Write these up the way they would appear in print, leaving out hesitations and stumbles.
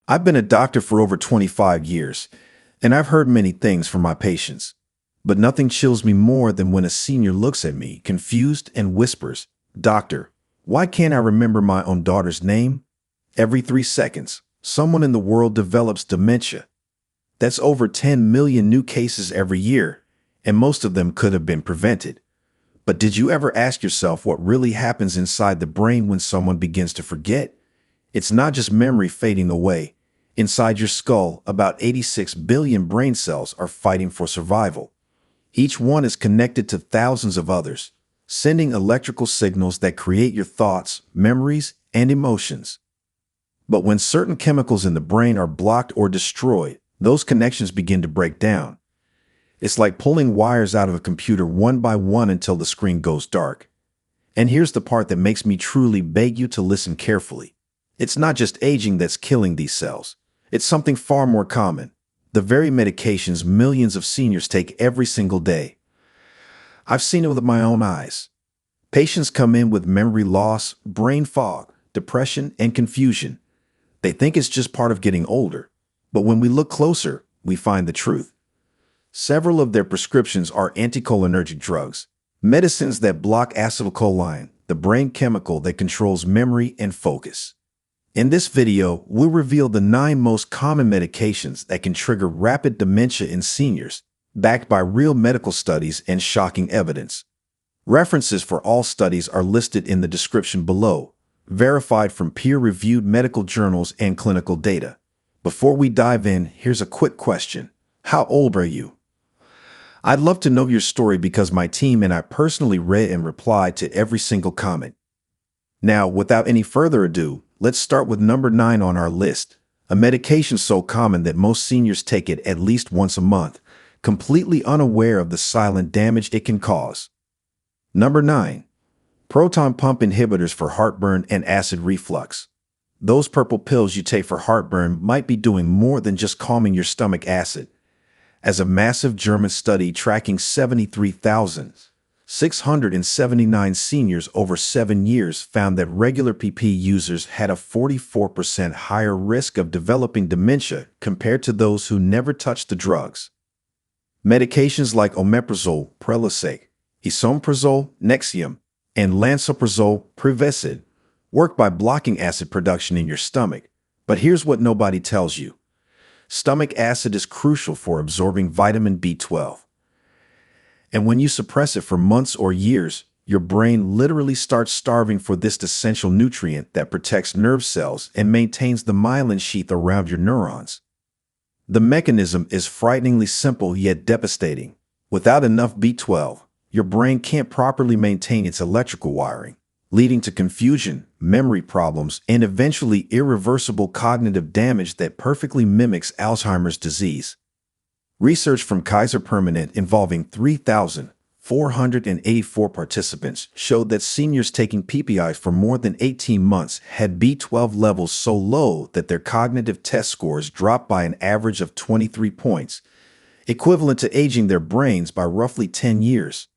I've been a doctor for over 25 years, and I've heard many things from my patients. But nothing chills me more than when a senior looks at me, confused, and whispers, "Doctor, why can't I remember my own daughter's name?" Every 3 seconds, someone in the world develops dementia. That's over 10 million new cases every year, and most of them could have been prevented. But did you ever ask yourself what really happens inside the brain when someone begins to forget? It's not just memory fading away. Inside your skull, about 86 billion brain cells are fighting for survival. Each one is connected to thousands of others, sending electrical signals that create your thoughts, memories, and emotions. But when certain chemicals in the brain are blocked or destroyed, those connections begin to break down. It's like pulling wires out of a computer one by one until the screen goes dark. And here's the part that makes me truly beg you to listen carefully. It's not just aging that's killing these cells. It's something far more common. The very medications millions of seniors take every single day. I've seen it with my own eyes. Patients come in with memory loss, brain fog, depression, and confusion. They think it's just part of getting older. But when we look closer, we find the truth. Several of their prescriptions are anticholinergic drugs, medicines that block acetylcholine, the brain chemical that controls memory and focus. In this video, we'll reveal the 9 most common medications that can trigger rapid dementia in seniors, backed by real medical studies and shocking evidence. References for all studies are listed in the description below, verified from peer-reviewed medical journals and clinical data. Before we dive in, here's a quick question. How old are you? I'd love to know your story because my team and I personally read and replied to every single comment. Now, without any further ado, let's start with number 9 on our list, a medication so common that most seniors take it at least once a month, completely unaware of the silent damage it can cause. Number 9. Proton pump inhibitors for heartburn and acid reflux. Those purple pills you take for heartburn might be doing more than just calming your stomach acid. As a massive German study tracking 73,679 seniors over 7 years found that regular PP users had a 44% higher risk of developing dementia compared to those who never touched the drugs. Medications like omeprazole, Prevacid, esomeprazole, Nexium, and lansoprazole, Prevacid, work by blocking acid production in your stomach. But here's what nobody tells you. Stomach acid is crucial for absorbing vitamin B12. And when you suppress it for months or years, your brain literally starts starving for this essential nutrient that protects nerve cells and maintains the myelin sheath around your neurons. The mechanism is frighteningly simple yet devastating. Without enough B12, your brain can't properly maintain its electrical wiring, leading to confusion, memory problems, and eventually irreversible cognitive damage that perfectly mimics Alzheimer's disease. Research from Kaiser Permanente involving 3,484 participants showed that seniors taking PPIs for more than 18 months had B12 levels so low that their cognitive test scores dropped by an average of 23 points, equivalent to aging their brains by roughly 10 years.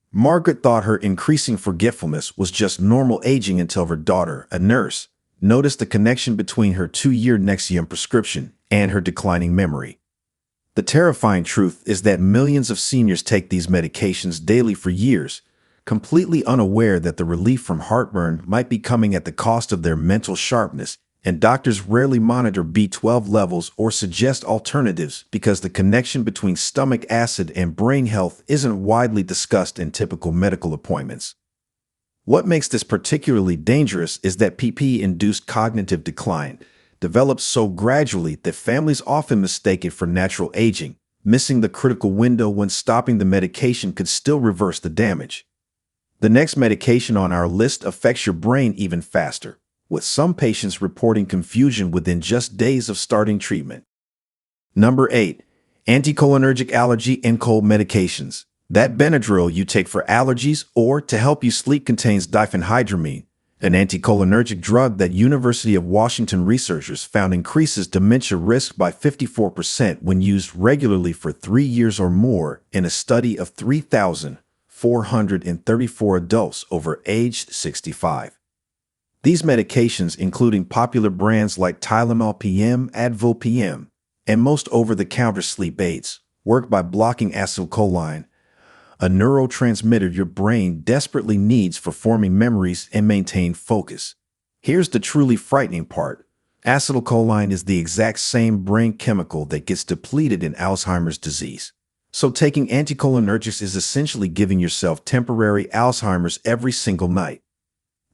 Margaret thought her increasing forgetfulness was just normal aging until her daughter, a nurse, noticed the connection between her 2-year Nexium prescription and her declining memory. The terrifying truth is that millions of seniors take these medications daily for years, completely unaware that the relief from heartburn might be coming at the cost of their mental sharpness, and doctors rarely monitor B12 levels or suggest alternatives because the connection between stomach acid and brain health isn't widely discussed in typical medical appointments. What makes this particularly dangerous is that PP-induced cognitive decline develops so gradually that families often mistake it for natural aging, missing the critical window when stopping the medication could still reverse the damage. The next medication on our list affects your brain even faster, with some patients reporting confusion within just days of starting treatment. Number 8. Anticholinergic allergy and cold medications. That Benadryl you take for allergies or to help you sleep contains diphenhydramine, an anticholinergic drug that University of Washington researchers found increases dementia risk by 54% when used regularly for 3 years or more in a study of 3,434 adults over age 65. These medications, including popular brands like Tylenol PM, Advil PM, and most over-the-counter sleep aids, work by blocking acetylcholine, a neurotransmitter your brain desperately needs for forming memories and maintain focus. Here's the truly frightening part. Acetylcholine is the exact same brain chemical that gets depleted in Alzheimer's disease. So taking anticholinergics is essentially giving yourself temporary Alzheimer's every single night.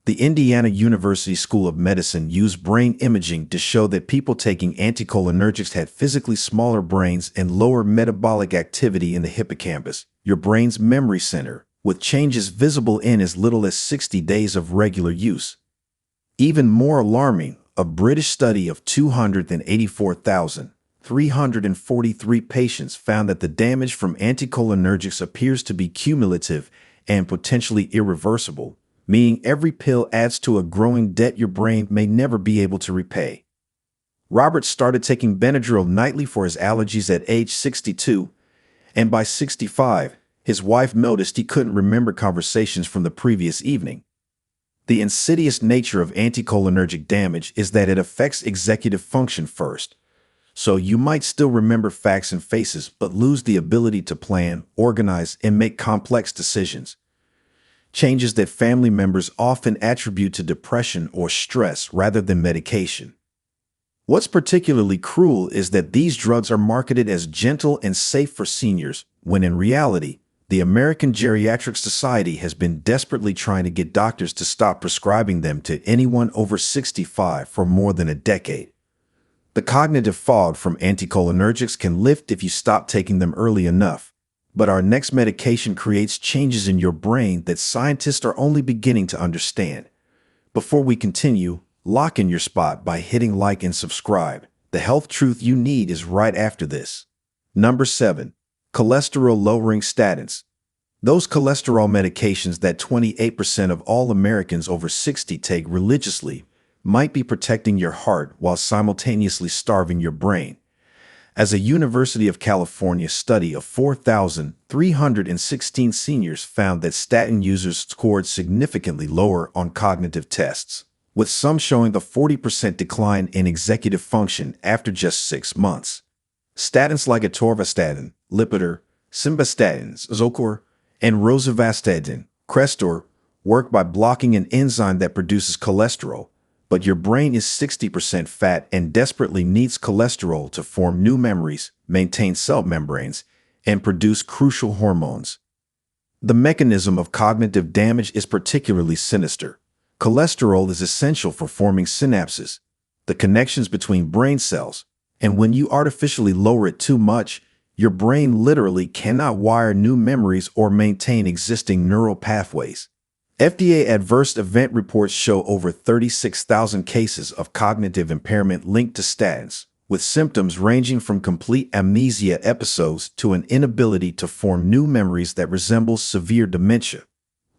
The Indiana University School of Medicine used brain imaging to show that people taking anticholinergics had physically smaller brains and lower metabolic activity in the hippocampus, your brain's memory center, with changes visible in as little as 60 days of regular use. Even more alarming, a British study of 284,343 patients found that the damage from anticholinergics appears to be cumulative and potentially irreversible, meaning every pill adds to a growing debt your brain may never be able to repay. Robert started taking Benadryl nightly for his allergies at age 62, and by 65, his wife noticed he couldn't remember conversations from the previous evening. The insidious nature of anticholinergic damage is that it affects executive function first, so you might still remember facts and faces but lose the ability to plan, organize, and make complex decisions. Changes that family members often attribute to depression or stress rather than medication. What's particularly cruel is that these drugs are marketed as gentle and safe for seniors, when in reality, the American Geriatric Society has been desperately trying to get doctors to stop prescribing them to anyone over 65 for more than a decade. The cognitive fog from anticholinergics can lift if you stop taking them early enough. But our next medication creates changes in your brain that scientists are only beginning to understand. Before we continue, lock in your spot by hitting like and subscribe. The health truth you need is right after this. Number 7. Cholesterol-lowering statins. Those cholesterol medications that 28% of all Americans over 60 take religiously might be protecting your heart while simultaneously starving your brain. As a University of California study of 4,316 seniors found that statin users scored significantly lower on cognitive tests, with some showing a 40% decline in executive function after just 6 months. Statins like atorvastatin, Lipitor, simvastatin, Zocor, and rosuvastatin, Crestor, work by blocking an enzyme that produces cholesterol, but your brain is 60% fat and desperately needs cholesterol to form new memories, maintain cell membranes, and produce crucial hormones. The mechanism of cognitive damage is particularly sinister. Cholesterol is essential for forming synapses, the connections between brain cells, and when you artificially lower it too much, your brain literally cannot wire new memories or maintain existing neural pathways. FDA adverse event reports show over 36,000 cases of cognitive impairment linked to statins, with symptoms ranging from complete amnesia episodes to an inability to form new memories that resembles severe dementia.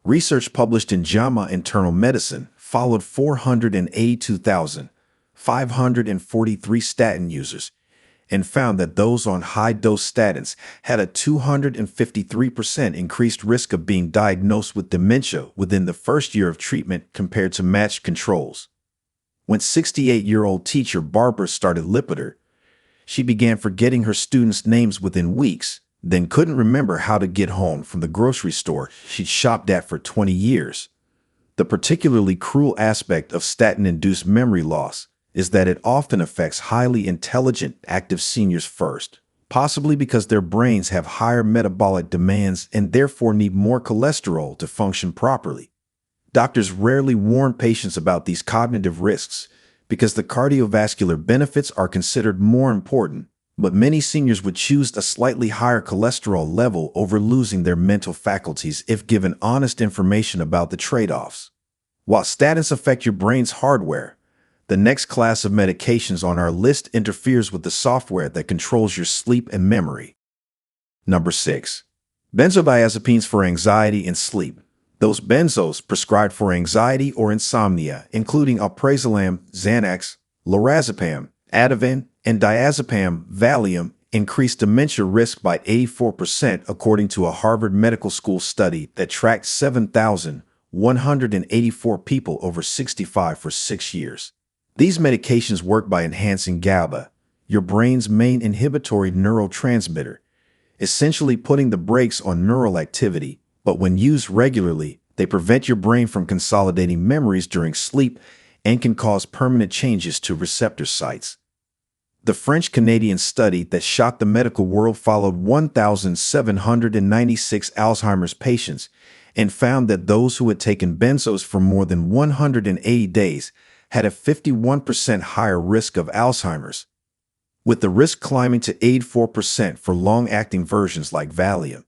Research published in JAMA Internal Medicine followed 482,543 statin users and found that those on high-dose statins had a 253% increased risk of being diagnosed with dementia within the first year of treatment compared to matched controls. When 68-year-old teacher Barbara started Lipitor, she began forgetting her students' names within weeks, then couldn't remember how to get home from the grocery store she'd shopped at for 20 years. The particularly cruel aspect of statin-induced memory loss is that it often affects highly intelligent, active seniors first, possibly because their brains have higher metabolic demands and therefore need more cholesterol to function properly. Doctors rarely warn patients about these cognitive risks because the cardiovascular benefits are considered more important, but many seniors would choose a slightly higher cholesterol level over losing their mental faculties if given honest information about the trade-offs. While statins affect your brain's hardware, the next class of medications on our list interferes with the software that controls your sleep and memory. Number 6. Benzodiazepines for anxiety and sleep. Those benzos prescribed for anxiety or insomnia, including alprazolam, Xanax, lorazepam, Ativan, and diazepam, Valium, increased dementia risk by 84% according to a Harvard Medical School study that tracked 7,000 184 people over 65 for 6 years. These medications work by enhancing GABA, your brain's main inhibitory neurotransmitter, essentially putting the brakes on neural activity, but when used regularly, they prevent your brain from consolidating memories during sleep and can cause permanent changes to receptor sites. The French-Canadian study that shocked the medical world followed 1,796 Alzheimer's patients and found that those who had taken benzos for more than 180 days had a 51% higher risk of Alzheimer's, with the risk climbing to 84% for long-acting versions like Valium.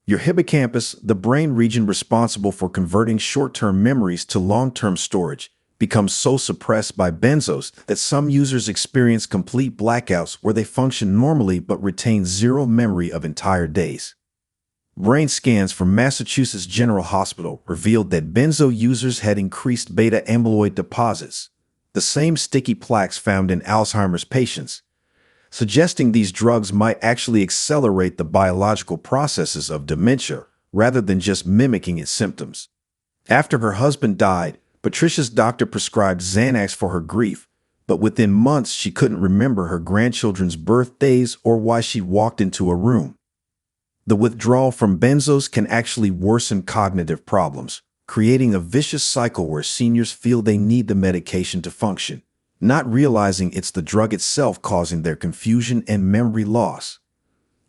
Your hippocampus, the brain region responsible for converting short-term memories to long-term storage, becomes so suppressed by benzos that some users experience complete blackouts where they function normally but retain zero memory of entire days. Brain scans from Massachusetts General Hospital revealed that benzo users had increased beta amyloid deposits, the same sticky plaques found in Alzheimer's patients, suggesting these drugs might actually accelerate the biological processes of dementia rather than just mimicking its symptoms. After her husband died, Patricia's doctor prescribed Xanax for her grief, but within months she couldn't remember her grandchildren's birthdays or why she walked into a room. The withdrawal from benzos can actually worsen cognitive problems, creating a vicious cycle where seniors feel they need the medication to function, not realizing it's the drug itself causing their confusion and memory loss.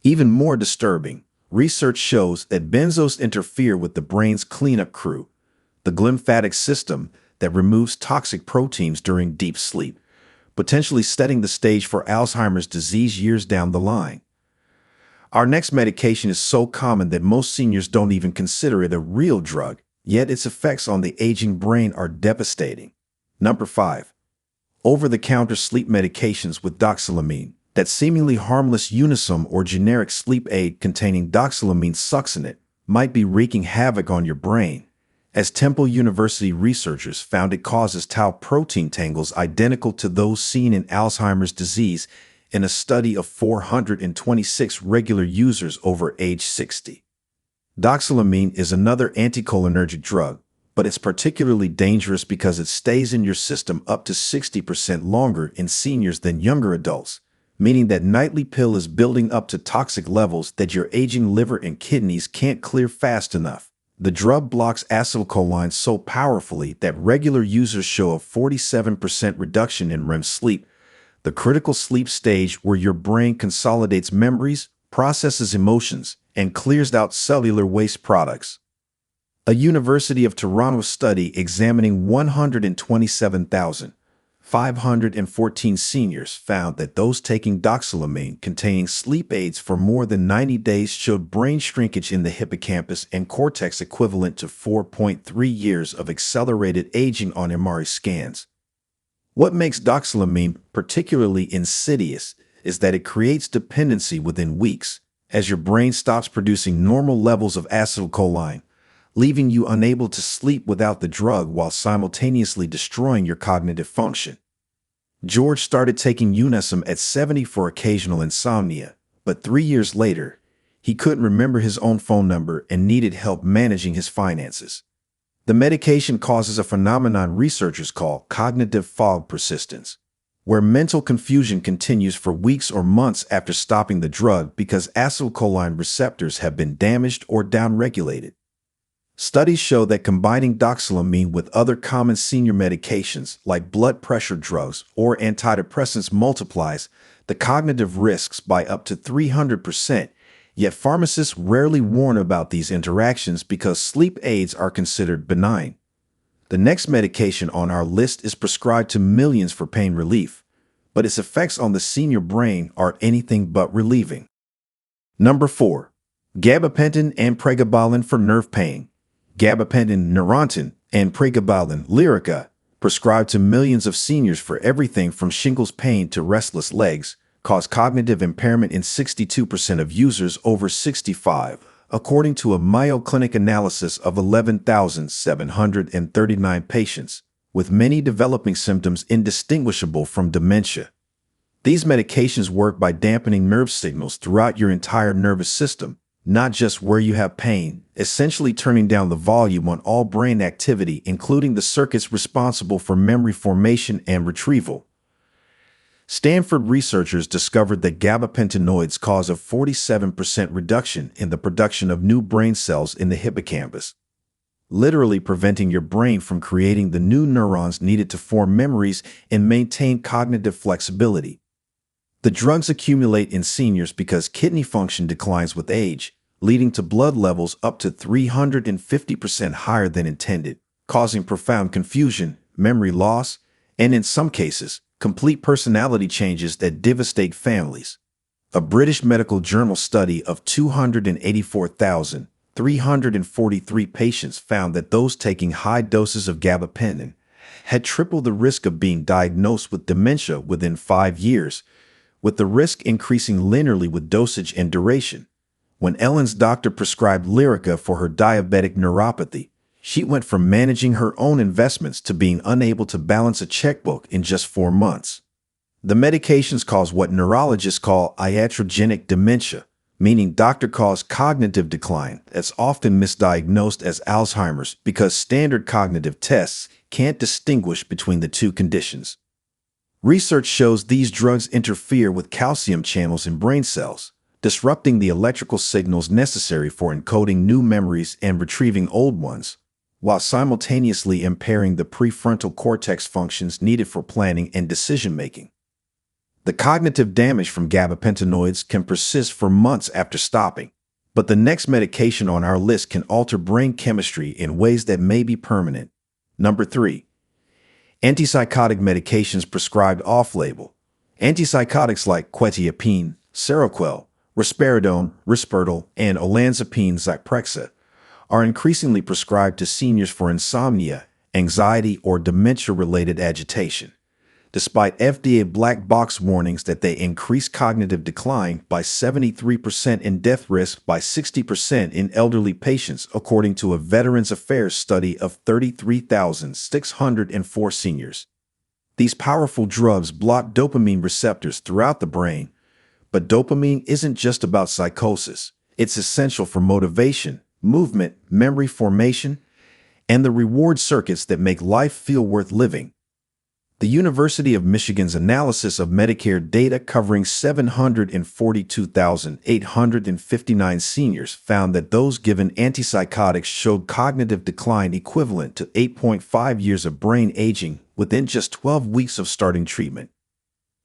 Even more disturbing, research shows that benzos interfere with the brain's cleanup crew, the glymphatic system that removes toxic proteins during deep sleep, potentially setting the stage for Alzheimer's disease years down the line. Our next medication is so common that most seniors don't even consider it a real drug, yet its effects on the aging brain are devastating. Number 5. Over-the-counter sleep medications with doxylamine. That seemingly harmless Unisom or generic sleep aid containing doxylamine succinate might be wreaking havoc on your brain, as Temple University researchers found it causes tau protein tangles identical to those seen in Alzheimer's disease in a study of 426 regular users over age 60. Doxylamine is another anticholinergic drug, but it's particularly dangerous because it stays in your system up to 60% longer in seniors than younger adults, meaning that nightly pill is building up to toxic levels that your aging liver and kidneys can't clear fast enough. The drug blocks acetylcholine so powerfully that regular users show a 47% reduction in REM sleep, the critical sleep stage where your brain consolidates memories, processes emotions, and clears out cellular waste products. A University of Toronto study examining 127,514 seniors found that those taking doxylamine containing sleep aids for more than 90 days showed brain shrinkage in the hippocampus and cortex equivalent to 4.3 years of accelerated aging on MRI scans. What makes doxylamine particularly insidious is that it creates dependency within weeks, as your brain stops producing normal levels of acetylcholine, leaving you unable to sleep without the drug while simultaneously destroying your cognitive function. George started taking Unisom at 70 for occasional insomnia, but 3 years later, he couldn't remember his own phone number and needed help managing his finances. The medication causes a phenomenon researchers call cognitive fog persistence, where mental confusion continues for weeks or months after stopping the drug because acetylcholine receptors have been damaged or downregulated. Studies show that combining doxylamine with other common senior medications like blood pressure drugs or antidepressants multiplies the cognitive risks by up to 300%, yet pharmacists rarely warn about these interactions because sleep aids are considered benign. The next medication on our list is prescribed to millions for pain relief, but its effects on the senior brain are anything but relieving. Number 4. Gabapentin and pregabalin for nerve pain. Gabapentin, Neurontin, and pregabalin, Lyrica, prescribed to millions of seniors for everything from shingles pain to restless legs, cause cognitive impairment in 62% of users over 65, according to a Mayo Clinic analysis of 11,739 patients, with many developing symptoms indistinguishable from dementia. These medications work by dampening nerve signals throughout your entire nervous system, not just where you have pain, essentially turning down the volume on all brain activity, including the circuits responsible for memory formation and retrieval. Stanford researchers discovered that gabapentinoids cause a 47% reduction in the production of new brain cells in the hippocampus, literally preventing your brain from creating the new neurons needed to form memories and maintain cognitive flexibility. The drugs accumulate in seniors because kidney function declines with age, leading to blood levels up to 350% higher than intended, causing profound confusion, memory loss, and in some cases, complete personality changes that devastate families. A British Medical Journal study of 284,343 patients found that those taking high doses of gabapentin had triple the risk of being diagnosed with dementia within 5 years, with the risk increasing linearly with dosage and duration. When Ellen's doctor prescribed Lyrica for her diabetic neuropathy, she went from managing her own investments to being unable to balance a checkbook in just 4 months. The medications cause what neurologists call iatrogenic dementia, meaning doctor-caused cognitive decline that's often misdiagnosed as Alzheimer's because standard cognitive tests can't distinguish between the two conditions. Research shows these drugs interfere with calcium channels in brain cells, disrupting the electrical signals necessary for encoding new memories and retrieving old ones, while simultaneously impairing the prefrontal cortex functions needed for planning and decision-making. The cognitive damage from gabapentinoids can persist for months after stopping, but the next medication on our list can alter brain chemistry in ways that may be permanent. Number 3. Antipsychotic medications prescribed off-label. Antipsychotics like quetiapine, Seroquel, risperidone, Risperdal, and olanzapine Zyprexa are increasingly prescribed to seniors for insomnia, anxiety, or dementia-related agitation, despite FDA black box warnings that they increase cognitive decline by 73% and death risk by 60% in elderly patients, according to a Veterans Affairs study of 33,604 seniors. These powerful drugs block dopamine receptors throughout the brain, but dopamine isn't just about psychosis. It's essential for motivation, movement, memory formation, and the reward circuits that make life feel worth living. The University of Michigan's analysis of Medicare data covering 742,859 seniors found that those given antipsychotics showed cognitive decline equivalent to 8.5 years of brain aging within just 12 weeks of starting treatment.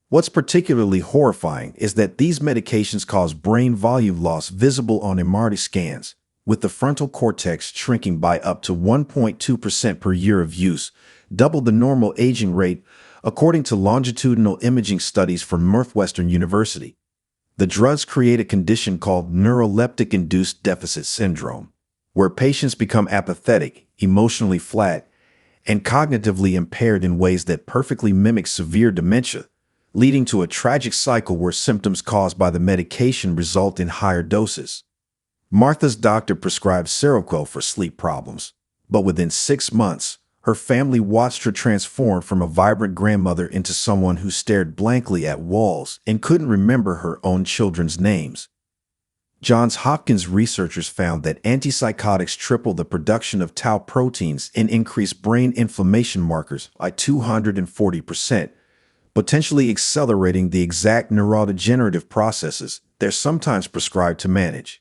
What's particularly horrifying is that these medications cause brain volume loss visible on MRI scans, with the frontal cortex shrinking by up to 1.2% per year of use, double the normal aging rate, according to longitudinal imaging studies from Northwestern University. The drugs create a condition called neuroleptic-induced deficit syndrome, where patients become apathetic, emotionally flat, and cognitively impaired in ways that perfectly mimic severe dementia, leading to a tragic cycle where symptoms caused by the medication result in higher doses. Martha's doctor prescribed Seroquel for sleep problems, but within 6 months, her family watched her transform from a vibrant grandmother into someone who stared blankly at walls and couldn't remember her own children's names. Johns Hopkins researchers found that antipsychotics triple the production of tau proteins and increase brain inflammation markers by 240%, potentially accelerating the exact neurodegenerative processes they're sometimes prescribed to manage.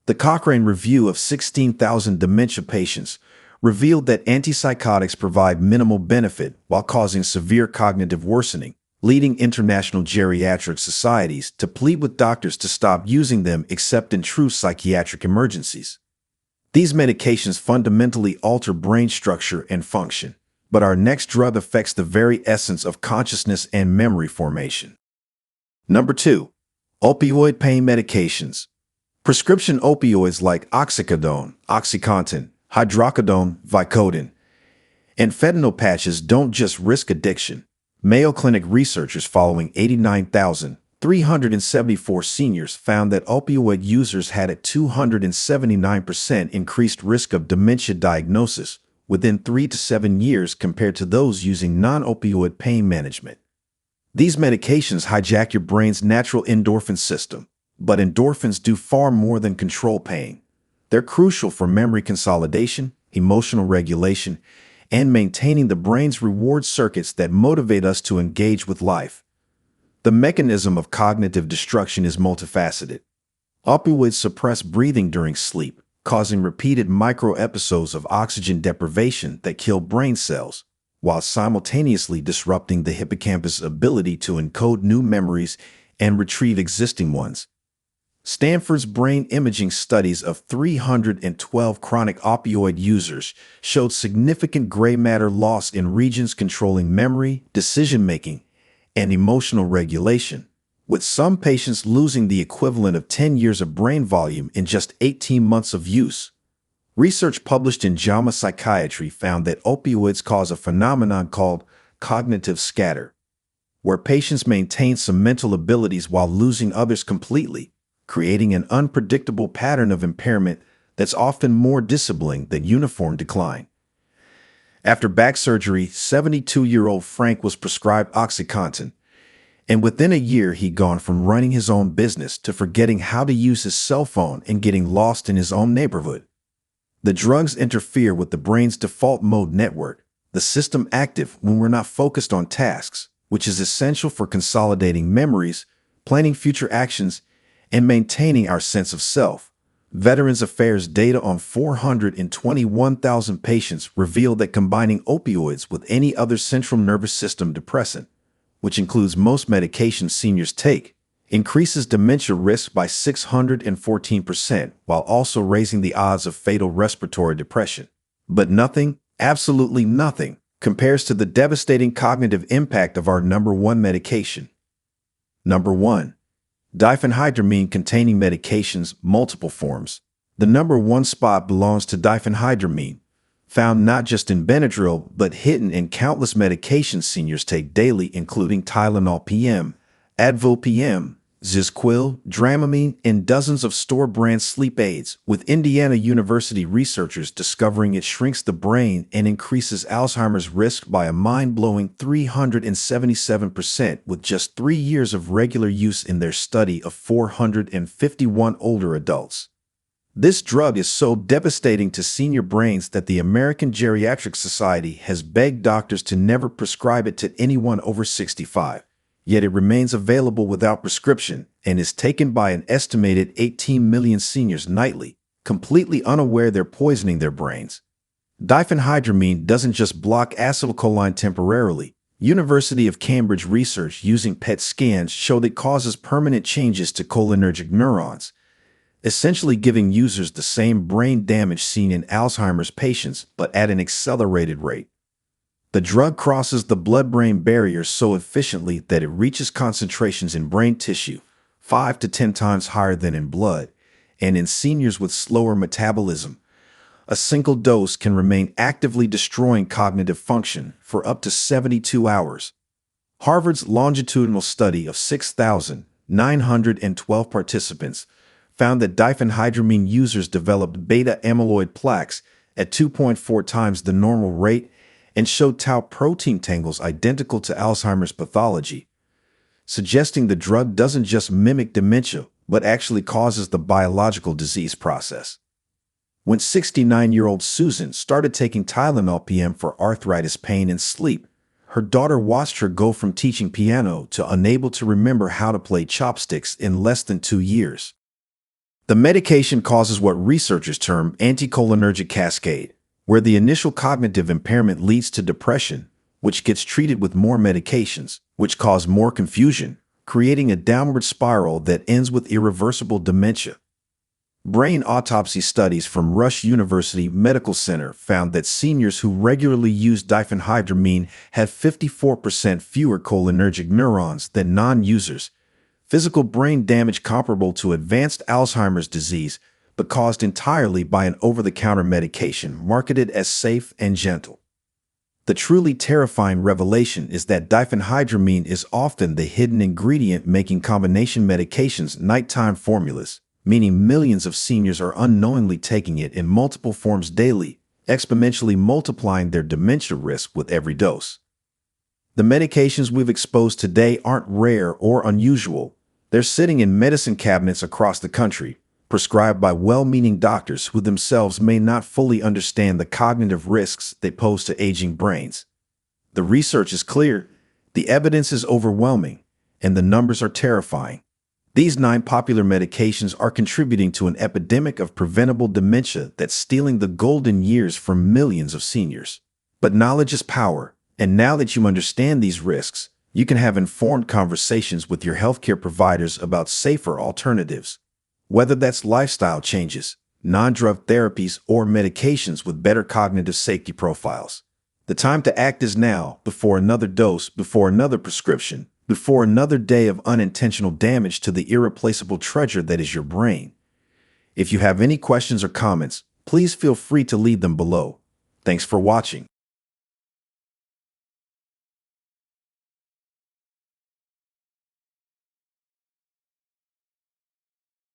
The Cochrane review of 16,000 dementia patients revealed that antipsychotics provide minimal benefit while causing severe cognitive worsening, leading international geriatric societies to plead with doctors to stop using them except in true psychiatric emergencies. These medications fundamentally alter brain structure and function, but our next drug affects the very essence of consciousness and memory formation. Number 2. Opioid pain medications. Prescription opioids like oxycodone, OxyContin, hydrocodone, Vicodin, and fentanyl patches don't just risk addiction. Mayo Clinic researchers following 89,374 seniors found that opioid users had a 279% increased risk of dementia diagnosis within 3 to 7 years compared to those using non-opioid pain management. These medications hijack your brain's natural endorphin system, But endorphins do far more than control pain. They're crucial for memory consolidation, emotional regulation, and maintaining the brain's reward circuits that motivate us to engage with life. The mechanism of cognitive destruction is multifaceted. Opioids suppress breathing during sleep, causing repeated microepisodes of oxygen deprivation that kill brain cells, while simultaneously disrupting the hippocampus' ability to encode new memories and retrieve existing ones. Stanford's brain imaging studies of 312 chronic opioid users showed significant gray matter loss in regions controlling memory, decision-making, and emotional regulation, with some patients losing the equivalent of 10 years of brain volume in just 18 months of use. Research published in JAMA Psychiatry found that opioids cause a phenomenon called cognitive scatter, where patients maintain some mental abilities while losing others completely, creating an unpredictable pattern of impairment that's often more disabling than uniform decline. After back surgery, 72-year-old Frank was prescribed OxyContin, and within a year he'd gone from running his own business to forgetting how to use his cell phone and getting lost in his own neighborhood. The drugs interfere with the brain's default mode network, the system active when we're not focused on tasks, which is essential for consolidating memories, planning future actions, and maintaining our sense of self. Veterans Affairs data on 421,000 patients revealed that combining opioids with any other central nervous system depressant, which includes most medications seniors take, increases dementia risk by 614% while also raising the odds of fatal respiratory depression. But nothing, absolutely nothing, compares to the devastating cognitive impact of our number one medication. Number 1. Diphenhydramine-containing medications, multiple forms. The number one spot belongs to diphenhydramine, found not just in Benadryl but hidden in countless medications seniors take daily, including Tylenol PM, Advil PM, Zizquil, Dramamine, and dozens of store-brand sleep aids, with Indiana University researchers discovering it shrinks the brain and increases Alzheimer's risk by a mind-blowing 377% with just 3 years of regular use in their study of 451 older adults. This drug is so devastating to senior brains that the American Geriatric Society has begged doctors to never prescribe it to anyone over 65. Yet it remains available without prescription and is taken by an estimated 18 million seniors nightly, completely unaware they're poisoning their brains. Diphenhydramine doesn't just block acetylcholine temporarily. University of Cambridge research using PET scans showed it causes permanent changes to cholinergic neurons, essentially giving users the same brain damage seen in Alzheimer's patients, but at an accelerated rate. The drug crosses the blood-brain barrier so efficiently that it reaches concentrations in brain tissue 5 to 10 times higher than in blood, and in seniors with slower metabolism, a single dose can remain actively destroying cognitive function for up to 72 hours. Harvard's longitudinal study of 6,912 participants found that diphenhydramine users developed beta amyloid plaques at 2.4 times the normal rate and showed tau protein tangles identical to Alzheimer's pathology, suggesting the drug doesn't just mimic dementia, but actually causes the biological disease process. When 69-year-old Susan started taking Tylenol PM for arthritis pain and sleep, her daughter watched her go from teaching piano to unable to remember how to play chopsticks in less than 2 years. The medication causes what researchers term anticholinergic cascade, where the initial cognitive impairment leads to depression, which gets treated with more medications, which cause more confusion, creating a downward spiral that ends with irreversible dementia. Brain autopsy studies from Rush University Medical Center found that seniors who regularly use diphenhydramine had 54% fewer cholinergic neurons than non-users, physical brain damage comparable to advanced Alzheimer's disease, but caused entirely by an over-the-counter medication marketed as safe and gentle. The truly terrifying revelation is that diphenhydramine is often the hidden ingredient making combination medications nighttime formulas, meaning millions of seniors are unknowingly taking it in multiple forms daily, exponentially multiplying their dementia risk with every dose. The medications we've exposed today aren't rare or unusual. They're sitting in medicine cabinets across the country, prescribed by well-meaning doctors who themselves may not fully understand the cognitive risks they pose to aging brains. The research is clear, the evidence is overwhelming, and the numbers are terrifying. These 9 popular medications are contributing to an epidemic of preventable dementia that's stealing the golden years from millions of seniors. But knowledge is power, and now that you understand these risks, you can have informed conversations with your healthcare providers about safer alternatives. Whether that's lifestyle changes, non-drug therapies, or medications with better cognitive safety profiles. The time to act is now, before another dose, before another prescription, before another day of unintentional damage to the irreplaceable treasure that is your brain. If you have any questions or comments, please feel free to leave them below. Thanks for watching.